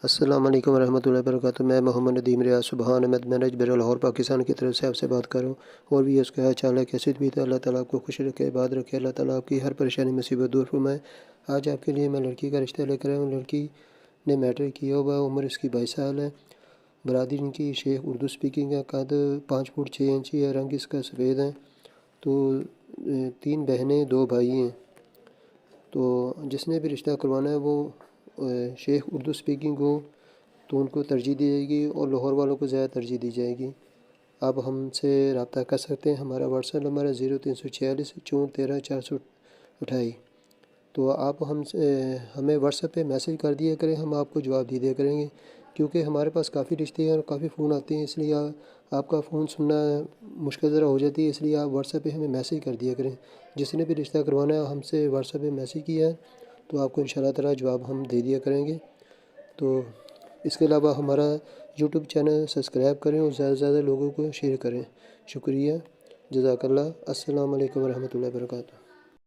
السلام علیکم ورحمۃ اللہ وبرکاتہ۔ میں محمد ندیم ریاض سبحان احمد مینج بر لاہور پاکستان کی طرف سے آپ سے بات کر رہا ہوں، اور بھی اس کا چال ہے کیسے بھی تھا۔ اللہ تعالیٰ آپ کو خوش رکھے، آباد رکھے، اللہ تعالیٰ آپ کی ہر پریشانی مصیبت دور فرمائے۔ آج آپ کے لیے میں لڑکی کا رشتہ لے کر آیا ہوں۔ لڑکی نے میٹرک کیا ہوا، عمر اس کی 22 سال ہے، برادری ان کی شیخ، اردو سپیکنگ ہے، قد 5 فٹ 6 انچ ہے، رنگ اس کا سفید ہے۔ تو 3 بہنیں 2 بھائی ہیں۔ تو جس نے بھی رشتہ کروانا ہے وہ شیخ اردو سپیکنگ ہو تو ان کو ترجیح دی جائے گی، اور لاہور والوں کو زیادہ ترجیح دی جائے گی۔ آپ ہم سے رابطہ کر سکتے ہیں، ہمارا واٹس ایپ نمبر ہے 0346 64 13 428۔ تو آپ ہمیں واٹس ایپ پہ میسج کر دیا کریں، ہم آپ کو جواب دے دیا کریں گے، کیونکہ ہمارے پاس کافی رشتے ہیں اور کافی فون آتے ہیں، اس لیے آپ کا فون سننا مشکل ذرا ہو جاتی ہے، اس لیے آپ واٹس ایپ پہ ہمیں میسج کر دیا کریں۔ جس نے بھی رشتہ کروانا ہے ہم سے واٹس ایپ پہ میسج کیا ہے تو آپ کو انشاءاللہ تعالیٰ جواب ہم دے دیا کریں گے۔ تو اس کے علاوہ ہمارا یوٹیوب چینل سبسکرائب کریں اور زیادہ سے زیادہ لوگوں کو شیئر کریں۔ شکریہ، جزاک اللہ۔ السلام علیکم ورحمۃ اللہ وبرکاتہ۔